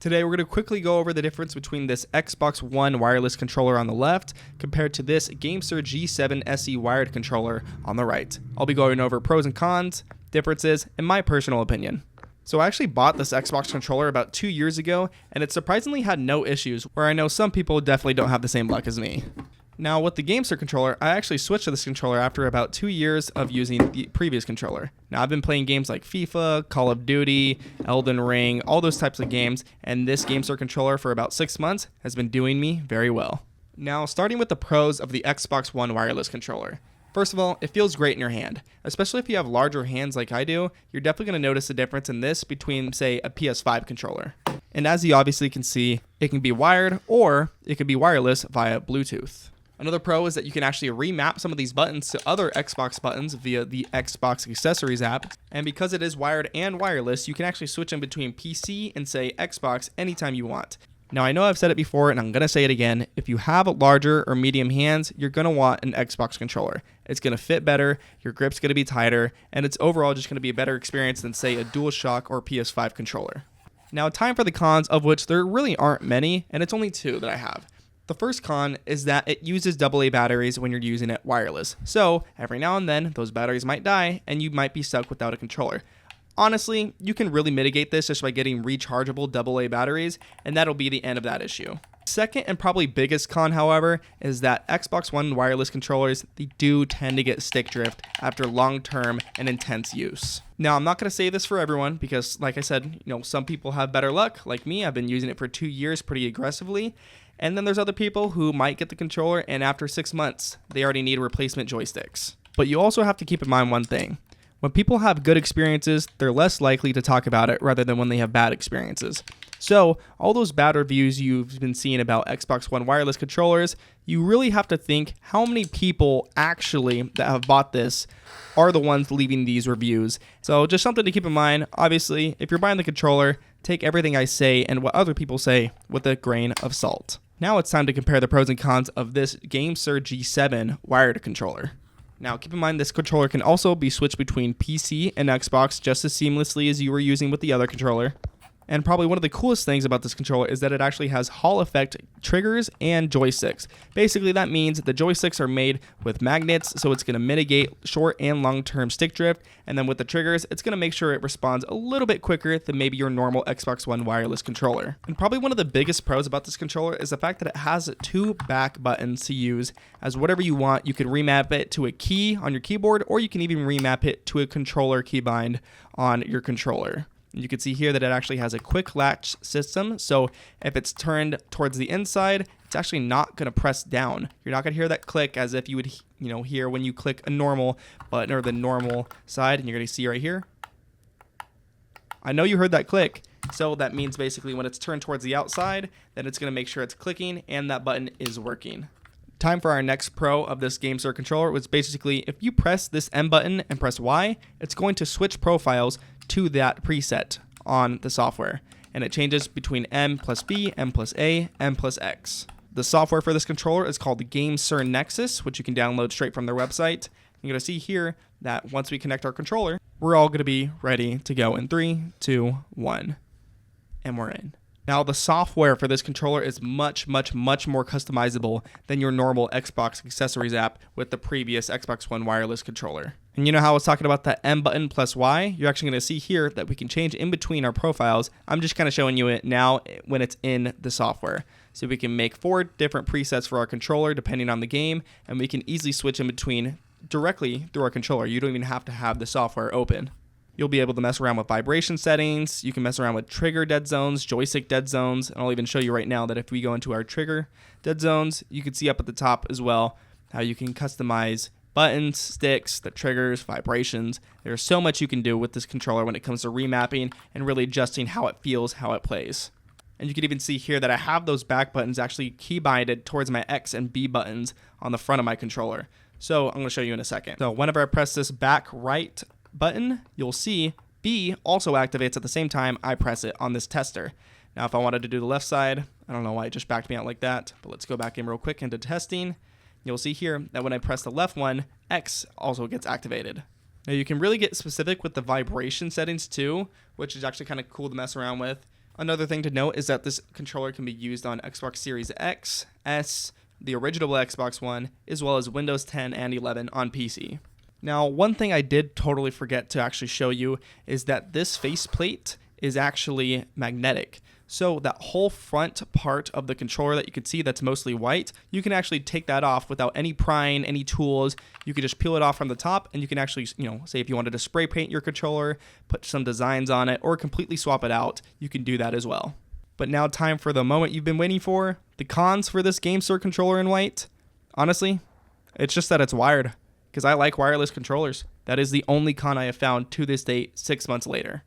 Today we're going to quickly go over the difference between this Xbox One wireless controller on the left compared to this GameSir G7 SE wired controller on the right. I'll be going over pros and cons, differences, and my personal opinion. So I actually bought this Xbox controller about 2 years ago, and it surprisingly had no issues, where I know some people definitely don't have the same luck as me. Now with the GameSir controller, I actually switched to this controller after about 2 years of using the previous controller. Now I've been playing games like FIFA, Call of Duty, Elden Ring, all those types of games, and this GameSir controller for about 6 months has been doing me very well. Now starting with the pros of the Xbox One wireless controller. First of all, it feels great in your hand. Especially if you have larger hands like I do, you're definitely going to notice a difference in this between, say, a PS5 controller. And as you obviously can see, it can be wired or it can be wireless via Bluetooth. Another pro is that you can actually remap some of these buttons to other Xbox buttons via the Xbox Accessories app. And because it is wired and wireless, you can actually switch in between PC and, say, Xbox anytime you want. Now, I know I've said it before, and I'm going to say it again. If you have larger or medium hands, you're going to want an Xbox controller. It's going to fit better, your grip's going to be tighter, and it's overall just going to be a better experience than, say, a DualShock or PS5 controller. Now, time for the cons, of which there really aren't many, and it's only 2 that I have. The first con is that it uses AA batteries when you're using it wireless. So, every now and then, those batteries might die, and you might be stuck without a controller. Honestly, you can really mitigate this just by getting rechargeable AA batteries, and that'll be the end of that issue. Second and probably biggest con, however, is that Xbox One wireless controllers, they do tend to get stick drift after long-term and intense use. Now, I'm not going to say this for everyone because, like I said, some people have better luck. Like me, I've been using it for 2 years pretty aggressively. And then there's other people who might get the controller and after 6 months, they already need replacement joysticks. But you also have to keep in mind one thing. When people have good experiences, they're less likely to talk about it rather than when they have bad experiences. So, all those bad reviews you've been seeing about Xbox One wireless controllers, you really have to think how many people actually that have bought this are the ones leaving these reviews. So, just something to keep in mind. Obviously, if you're buying the controller, take everything I say and what other people say with a grain of salt. Now it's time to compare the pros and cons of this GameSir G7 wired controller. Now keep in mind this controller can also be switched between PC and Xbox just as seamlessly as you were using with the other controller. And probably one of the coolest things about this controller is that it actually has Hall effect triggers and joysticks. Basically that means the joysticks are made with magnets, so it's going to mitigate short and long-term stick drift, and then with the triggers, it's going to make sure it responds a little bit quicker than maybe your normal Xbox One wireless controller. And probably one of the biggest pros about this controller is the fact that it has 2 back buttons to use as whatever you want. You can remap it to a key on your keyboard, or you can even remap it to a controller keybind on your controller. You can see here that it actually has a quick latch system, so if it's turned towards the inside, it's actually not going to press down. You're not going to hear that click as if you would, hear when you click a normal button or the normal side, and you're going to see right here. I know you heard that click, so that means basically when it's turned towards the outside, then it's going to make sure it's clicking and that button is working. Time for our next pro of this GameSir controller was basically if you press this M button and press Y, it's going to switch profiles to that preset on the software, and it changes between M plus B, M plus A, M plus X. The software for this controller is called the GameSir Nexus, which you can download straight from their website. You're going to see here that once we connect our controller, we're all going to be ready to go in 3, 2, 1, and we're in. Now, the software for this controller is much more customizable than your normal Xbox Accessories app with the previous Xbox One wireless controller. And you know how I was talking about that M button plus Y? You're actually going to see here that we can change in between our profiles. I'm just kind of showing you it now when it's in the software. So we can make 4 different presets for our controller depending on the game, and we can easily switch in between directly through our controller. You don't even have to have the software open. You'll be able to mess around with vibration settings. You can mess around with trigger dead zones, joystick dead zones. And I'll even show you right now that if we go into our trigger dead zones, you can see up at the top as well how you can customize buttons, sticks, the triggers, vibrations. There's so much you can do with this controller when it comes to remapping and really adjusting how it feels, how it plays. And you can even see here that I have those back buttons actually keybinded towards my X and B buttons on the front of my controller. So I'm going to show you in a second. So whenever I press this back right button, you'll see B also activates at the same time I press it on this tester. Now if I wanted to do the left side, I don't know why it just backed me out like that, but let's go back in real quick into testing. You'll see here that when I press the left one, X also gets activated. Now you can really get specific with the vibration settings too, which is actually kind of cool to mess around with. Another thing to note is that this controller can be used on Xbox Series X, S, the original Xbox One, as well as Windows 10 and 11 on PC. Now, one thing I did totally forget to actually show you is that this faceplate is actually magnetic. So that whole front part of the controller that you can see that's mostly white, you can actually take that off without any prying, any tools. You can just peel it off from the top, and you can actually, say if you wanted to spray paint your controller, put some designs on it, or completely swap it out, you can do that as well. But now time for the moment you've been waiting for. The cons for this GameSir controller in white. Honestly, it's just that it's wired, because I like wireless controllers. That is the only con I have found to this date 6 months later.